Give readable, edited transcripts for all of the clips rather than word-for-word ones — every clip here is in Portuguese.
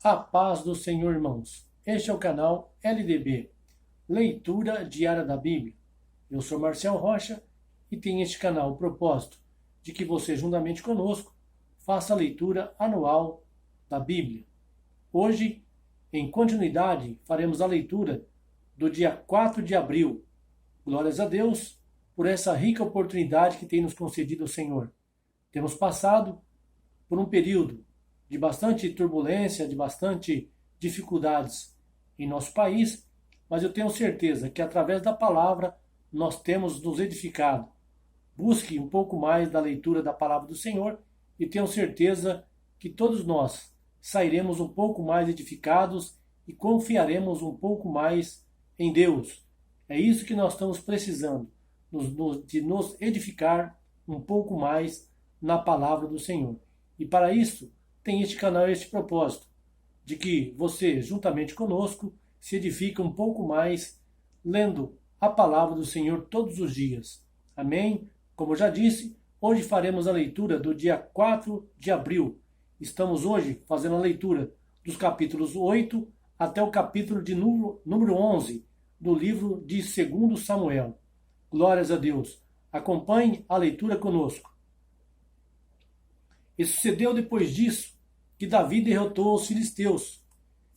A paz do Senhor, irmãos. Este é o canal LDB, Leitura Diária da Bíblia. Eu sou Marcel Rocha e tenho este canal o propósito de que você, juntamente conosco, faça a leitura anual da Bíblia. Hoje, em continuidade, faremos a leitura do dia 4 de abril. Glórias a Deus por essa rica oportunidade que tem nos concedido o Senhor. Temos passado por um período de bastante turbulência, de bastante dificuldades em nosso país, mas eu tenho certeza que através da palavra nós temos nos edificado. Busque um pouco mais da leitura da palavra do Senhor e tenho certeza que todos nós sairemos um pouco mais edificados e confiaremos um pouco mais em Deus. É isso que nós estamos precisando, de nos edificar um pouco mais na palavra do Senhor. E para isso, tem este canal, este propósito, de que você, juntamente conosco, se edifique um pouco mais lendo a palavra do Senhor todos os dias. Amém? Como eu já disse, hoje faremos a leitura do dia 4 de abril. Estamos hoje fazendo a leitura dos capítulos 8 até o capítulo de número 11 do livro de 2 Samuel. Glórias a Deus. Acompanhe a leitura conosco. E sucedeu depois disso que Davi derrotou os filisteus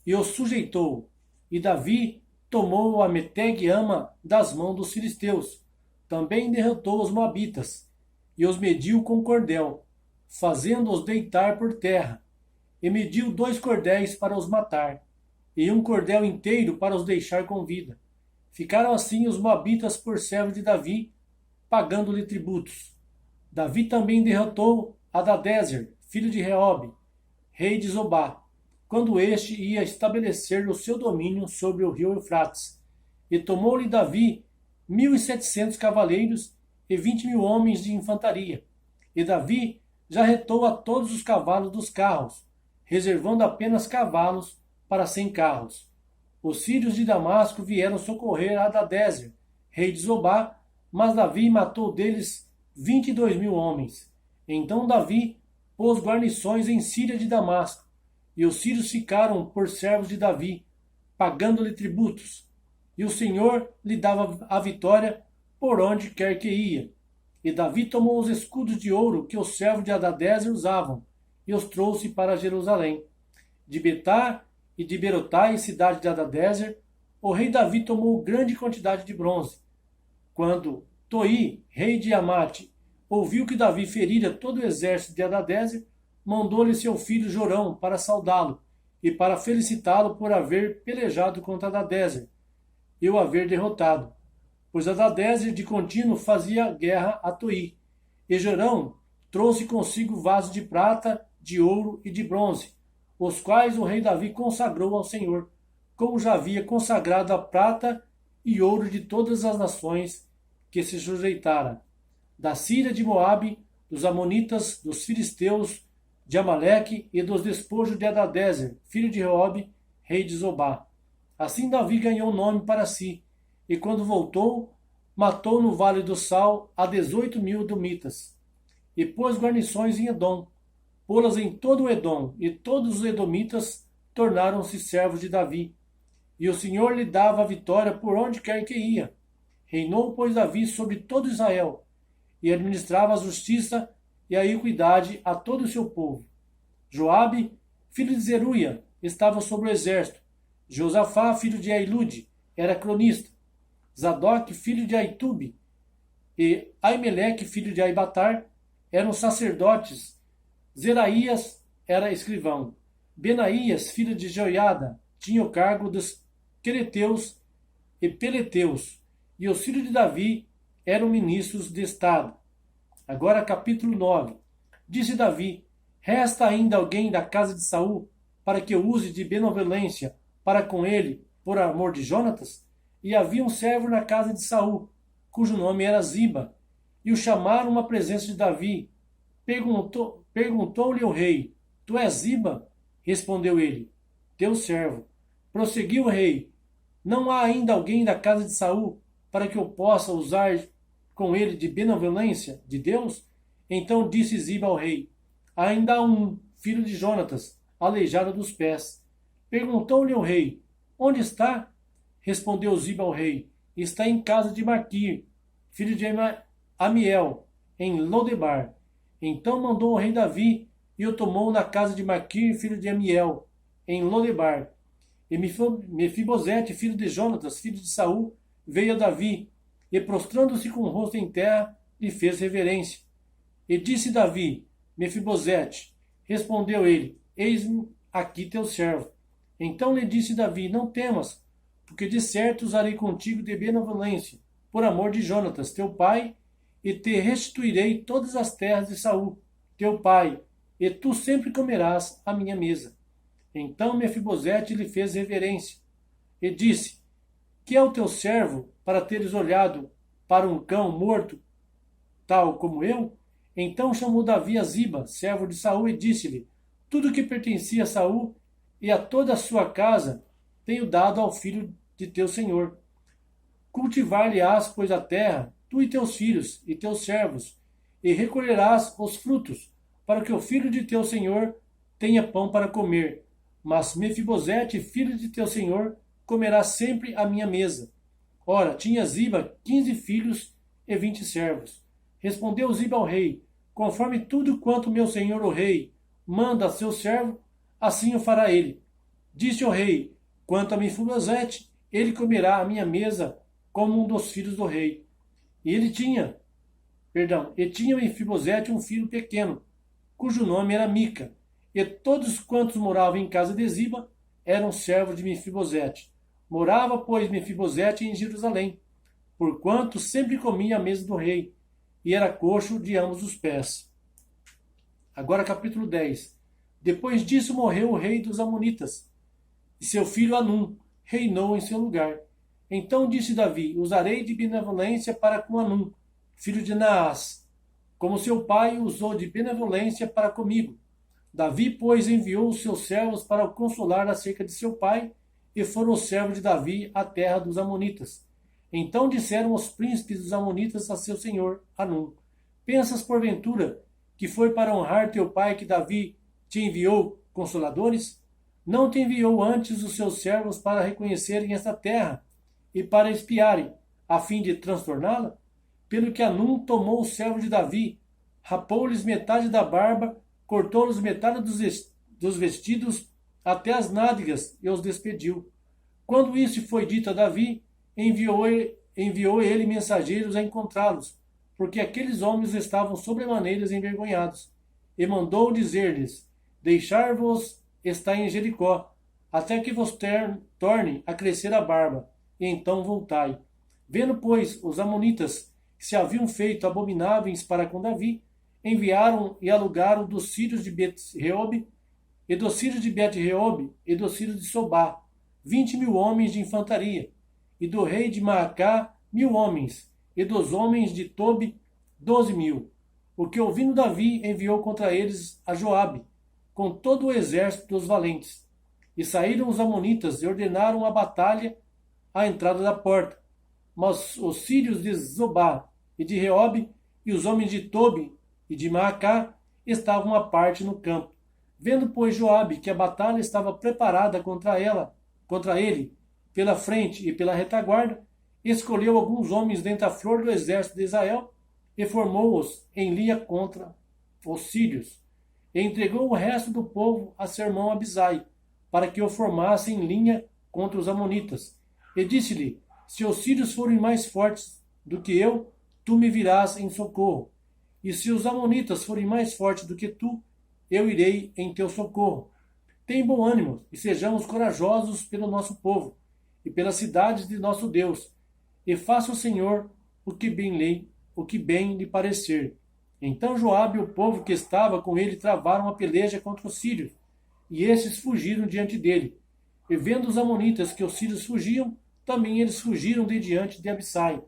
e os sujeitou. E Davi tomou a Meteg-Ama das mãos dos filisteus. Também derrotou os moabitas e os mediu com cordel, fazendo-os deitar por terra. E mediu 2 cordéis para os matar, e um cordel inteiro para os deixar com vida. Ficaram assim os moabitas por servos de Davi, pagando-lhe tributos. Davi também derrotou Hadadezer, filho de Reobe, rei de Zobá, quando este ia estabelecer o seu domínio sobre o rio Eufrates. E tomou-lhe Davi 1.700 cavaleiros e 20.000 homens de infantaria. E Davi já retou a todos os cavalos dos carros, reservando apenas cavalos para 100 carros. Os sírios de Damasco vieram socorrer Hadadezer, rei de Zobá, mas Davi matou deles 22.000 homens. Então Davi pôs guarnições em Síria de Damasco, e os sírios ficaram por servos de Davi, pagando-lhe tributos. E o Senhor lhe dava a vitória por onde quer que ia. E Davi tomou os escudos de ouro que os servos de Hadadezer usavam, e os trouxe para Jerusalém. De Betá e de Berotai, cidade de Hadadezer, o rei Davi tomou grande quantidade de bronze. Quando Toi, rei de Amate, ouviu que Davi ferira todo o exército de Hadadezer, mandou-lhe seu filho Jorão para saudá-lo e para felicitá-lo por haver pelejado contra Hadadezer e o haver derrotado, pois Hadadezer de contínuo fazia guerra a Toi. E Jorão trouxe consigo vasos de prata, de ouro e de bronze, os quais o rei Davi consagrou ao Senhor, como já havia consagrado a prata e ouro de todas as nações que se sujeitara, da Síria, de Moabe, dos Amonitas, dos filisteus, de Amaleque e dos despojos de Hadadezer, filho de Reobe, rei de Zobá. Assim Davi ganhou nome para si, e quando voltou, matou no Vale do Sal a 18.000 edomitas, e pôs guarnições em Edom, pô-las em todo o Edom, e todos os edomitas tornaram-se servos de Davi. E o Senhor lhe dava a vitória por onde quer que ia. Reinou, pois, Davi sobre todo Israel, e administrava a justiça e a equidade a todo o seu povo. Joabe, filho de Zeruia, estava sobre o exército. Josafá, filho de Ailude, era cronista. Zadok, filho de Aitube, e Aimeleque, filho de Aibatar, eram sacerdotes. Zeraías era escrivão. Benaías, filho de Joiada, tinha o cargo dos quereteus e peleteus, e os filhos de Davi eram ministros de estado. Agora capítulo 9. Disse Davi: resta ainda alguém da casa de Saul, para que eu use de benevolência para com ele, por amor de Jonatas? E havia um servo na casa de Saul, cujo nome era Ziba, e o chamaram à presença de Davi. Perguntou-lhe o rei: tu és Ziba? Respondeu ele: teu servo. Prosseguiu o rei: não há ainda alguém da casa de Saul, para que eu possa usar com ele de benevolência de Deus? Então disse Ziba ao rei: ainda há um filho de Jonatas, aleijado dos pés. Perguntou-lhe o rei: Onde está? Respondeu Ziba ao rei: Está em casa de Maquir, filho de Amiel, em Lodebar. Então mandou o rei Davi e o tomou na casa de Maquir, filho de Amiel, em Lodebar. E Mefibosete, filho de Jonatas, filho de Saul, veio a Davi, e prostrando-se com o rosto em terra, lhe fez reverência. E disse Davi: Mefibosete. Respondeu ele: Eis-me aqui teu servo. Então lhe disse Davi: Não temas, porque de certo usarei contigo de benevolência, por amor de Jonatas, teu pai, e te restituirei todas as terras de Saul, teu pai, e tu sempre comerás à minha mesa. Então Mefibosete lhe fez reverência, e disse: Que é o teu servo, para teres olhado para um cão morto, tal como eu? Então chamou Davi a Ziba, servo de Saul, e disse-lhe: Tudo que pertencia a Saul e a toda a sua casa tenho dado ao filho de teu senhor. Cultivar-lhe-ás, pois, a terra, tu e teus filhos e teus servos, e recolherás os frutos, para que o filho de teu senhor tenha pão para comer. Mas Mefibosete, filho de teu senhor, comerá sempre à minha mesa. Ora, tinha Ziba 15 filhos e 20 servos. Respondeu Ziba ao rei: Conforme tudo quanto meu senhor o rei manda a seu servo, assim o fará ele. Disse o rei: Quanto a Mefibosete, ele comerá à minha mesa como um dos filhos do rei. E tinha Mefibosete um filho pequeno, cujo nome era Mica. E todos quantos moravam em casa de Ziba eram servos de Mefibosete. Morava, pois, Mefibosete em Jerusalém, porquanto sempre comia à mesa do rei, e era coxo de ambos os pés. Agora capítulo 10. Depois disso morreu o rei dos Amonitas, e seu filho Anum reinou em seu lugar. Então disse Davi: Usarei de benevolência para com Anum, filho de Naás, como seu pai usou de benevolência para comigo. Davi, pois, enviou os seus servos para o consolar acerca de seu pai, e foram os servos de Davi à terra dos Amonitas. Então disseram os príncipes dos Amonitas a seu senhor Anum: Pensas, porventura, que foi para honrar teu pai que Davi te enviou consoladores? Não te enviou antes os seus servos para reconhecerem esta terra e para espiarem, a fim de transtorná-la? Pelo que Anum tomou o servo de Davi, rapou-lhes metade da barba, cortou-lhes metade dos vestidos até as nádegas e os despediu. Quando isso foi dito a Davi, enviou ele mensageiros a encontrá-los, porque aqueles homens estavam sobremaneiras envergonhados, e mandou dizer-lhes: Deixar-vos está em Jericó, até que vos torne a crescer a barba, e então voltai. Vendo, pois, os amonitas que se haviam feito abomináveis para com Davi, enviaram e alugaram dos sírios de Bet-Reob, e dos sírios de Bet-Reob, e dos sírios de Sobá, 20.000 homens de infantaria, e do rei de Maacá 1.000 homens, e dos homens de Tobi 12.000. O que ouvindo Davi enviou contra eles a Joabe, com todo o exército dos valentes. E saíram os amonitas e ordenaram a batalha à entrada da porta. Mas os sírios de Zobá e de Reob, e os homens de Tobi e de Maacá estavam à parte no campo. Vendo, pois, Joabe que a batalha estava preparada contra ele, pela frente e pela retaguarda, escolheu alguns homens dentre a flor do exército de Israel e formou-os em linha contra os sírios, e entregou o resto do povo a seu irmão Abisai, para que o formasse em linha contra os amonitas. E disse-lhe: Se os sírios forem mais fortes do que eu, tu me virás em socorro. E se os amonitas forem mais fortes do que tu, eu irei em teu socorro. Tem bom ânimo, e sejamos corajosos pelo nosso povo, e pelas cidades de nosso Deus, e faça o Senhor o que bem lhe parecer. Então Joabe e o povo que estava com ele travaram a peleja contra os sírios, e estes fugiram diante dele. E vendo os amonitas que os sírios fugiam, também eles fugiram de diante de Abissai,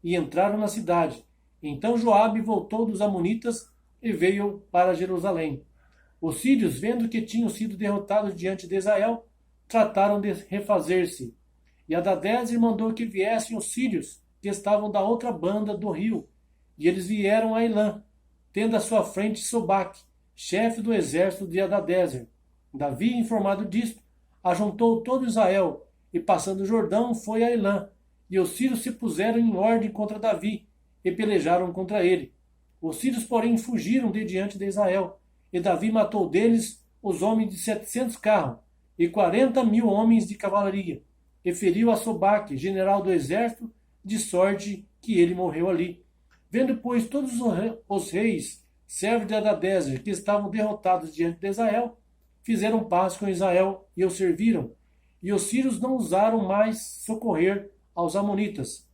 e entraram na cidade. Então Joabe voltou dos amonitas e veio para Jerusalém. Os sírios, vendo que tinham sido derrotados diante de Israel, trataram de refazer-se. E Hadadezer mandou que viessem os sírios, que estavam da outra banda do rio, e eles vieram a Elã, tendo à sua frente Sobaque, chefe do exército de Hadadezer. Davi, informado disto, ajuntou todo Israel, e passando o Jordão, foi a Elã. E os sírios se puseram em ordem contra Davi, e pelejaram contra ele. Os sírios, porém, fugiram de diante de Israel, e Davi matou deles os homens de 700 carros, e 40.000 homens de cavalaria, e feriu a Sobaque, general do exército, de sorte que ele morreu ali. Vendo, pois, todos os reis, servos de Hadadezer, que estavam derrotados diante de Israel, fizeram paz com Israel e o serviram, e os sírios não ousaram mais socorrer aos amonitas.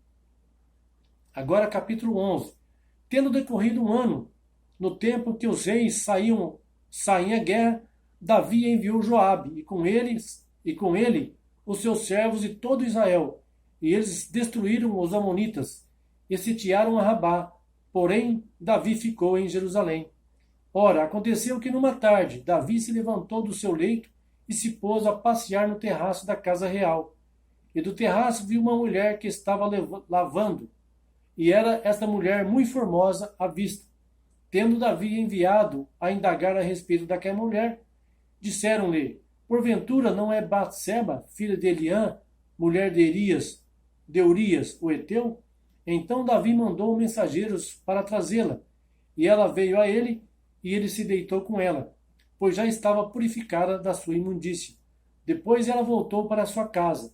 Agora capítulo 11. Tendo decorrido um ano, no tempo que os reis saem à guerra, Davi enviou Joabe, e com ele os seus servos e todo Israel, e eles destruíram os amonitas, e sitiaram a Rabá, porém Davi ficou em Jerusalém. Ora, aconteceu que numa tarde, Davi se levantou do seu leito e se pôs a passear no terraço da casa real. E do terraço viu uma mulher que estava lavando, e era esta mulher muito formosa à vista. Tendo Davi enviado a indagar a respeito daquela mulher, disseram-lhe: porventura não é Batseba, filha de Eliã, mulher de Urias, o heteu? Então Davi mandou mensageiros para trazê-la, e ela veio a ele, e ele se deitou com ela, pois já estava purificada da sua imundícia. Depois ela voltou para sua casa.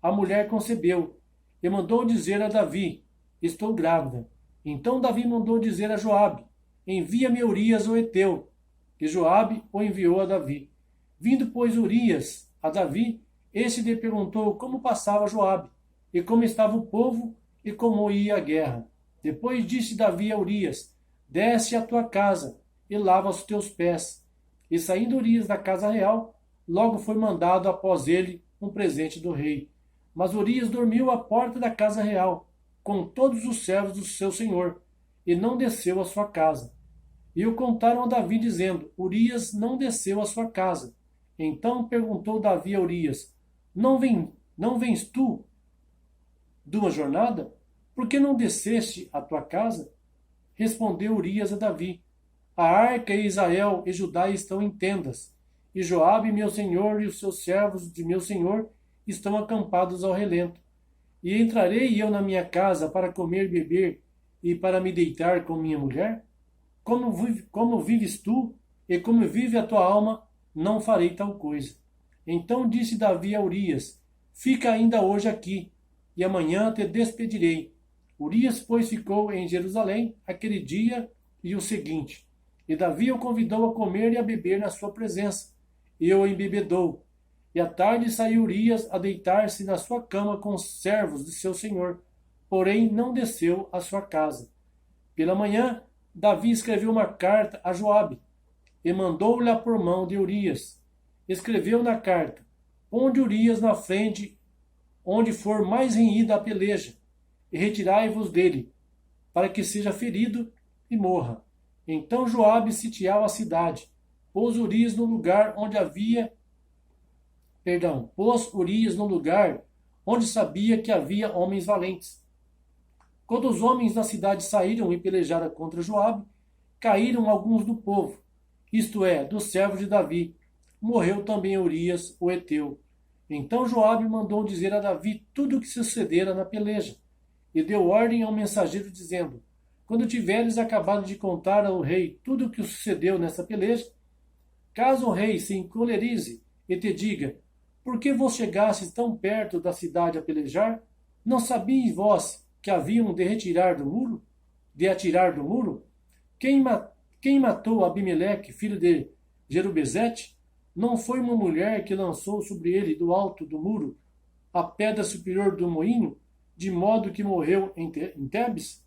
A mulher concebeu, e mandou dizer a Davi: estou grávida. Então Davi mandou dizer a Joabe: envia-me Urias o heteu. E Joabe o enviou a Davi. Vindo, pois, Urias a Davi, este lhe perguntou como passava Joabe, e como estava o povo, e como ia a guerra. Depois disse Davi a Urias: desce à tua casa, e lava os teus pés. E saindo Urias da casa real, logo foi mandado após ele um presente do rei. Mas Urias dormiu à porta da casa real, com todos os servos do seu senhor, e não desceu à sua casa. E o contaram a Davi, dizendo: Urias não desceu à sua casa. Então perguntou Davi a Urias: não vens tu de uma jornada? Por que não desceste à tua casa? Respondeu Urias a Davi: a arca e Israel e Judá estão em tendas, e Joabe, meu senhor, e os seus servos de meu senhor estão acampados ao relento. E entrarei eu na minha casa para comer e beber, e para me deitar com minha mulher? Como vives tu, e como vive a tua alma, não farei tal coisa. Então disse Davi a Urias: fica ainda hoje aqui, e amanhã te despedirei. Urias, pois, ficou em Jerusalém aquele dia e o seguinte. E Davi o convidou a comer e a beber na sua presença, e o embebedou. E à tarde saiu Urias a deitar-se na sua cama com os servos de seu senhor, porém não desceu à sua casa. Pela manhã, Davi escreveu uma carta a Joabe, e mandou-lhe por mão de Urias. Escreveu na carta: ponde Urias na frente, onde for mais renhida a peleja, e retirai-vos dele, para que seja ferido e morra. Então Joabe sitiava a cidade, pôs Urias no lugar onde sabia que havia homens valentes. Quando os homens da cidade saíram e pelejaram contra Joabe, caíram alguns do povo, isto é, dos servos de Davi. Morreu também Urias, o heteu. Então Joabe mandou dizer a Davi tudo o que sucedera na peleja, e deu ordem ao mensageiro, dizendo: quando tiveres acabado de contar ao rei tudo o que sucedeu nessa peleja, caso o rei se encolerize e te diga: por que vos chegastes tão perto da cidade a pelejar? Não sabiais vós que haviam de atirar do muro? Quem matou Abimeleque, filho de Jerubezete? Não foi uma mulher que lançou sobre ele do alto do muro a pedra superior do moinho, de modo que morreu em Tebes?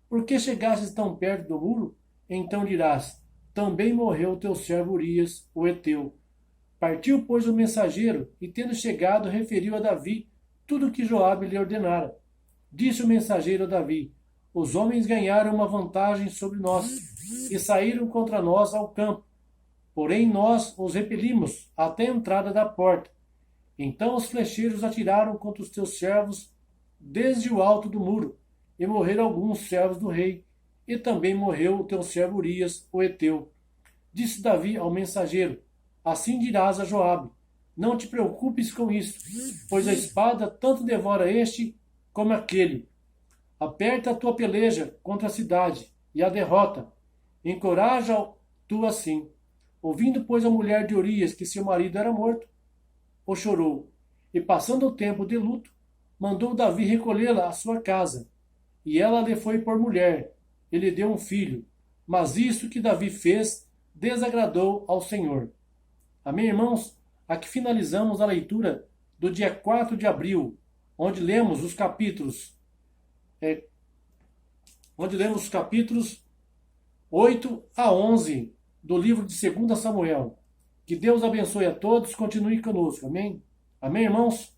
Por que chegastes tão perto do muro? Então dirás: também morreu teu servo Urias, o heteu. Partiu, pois, o mensageiro, e tendo chegado, referiu a Davi tudo o que Joabe lhe ordenara. Disse o mensageiro a Davi: os homens ganharam uma vantagem sobre nós, e saíram contra nós ao campo. Porém nós os repelimos até a entrada da porta. Então os flecheiros atiraram contra os teus servos desde o alto do muro, e morreram alguns servos do rei, e também morreu o teu servo Urias, o heteu. Disse Davi ao mensageiro: assim dirás a Joabe: Não te preocupes com isso, pois a espada tanto devora este como aquele. Aperta a tua peleja contra a cidade e a derrota. Encoraja-tu assim. Ouvindo, pois, a mulher de Urias que seu marido era morto, o chorou. E passando o tempo de luto, mandou Davi recolhê-la à sua casa. E ela lhe foi por mulher, e lhe deu um filho. Mas isso que Davi fez desagradou ao Senhor. Amém, irmãos? Aqui finalizamos a leitura do dia 4 de abril, onde lemos os capítulos é, 8 a 11 do livro de 2 Samuel. Que Deus abençoe a todos, continue conosco. Amém? Amém, irmãos?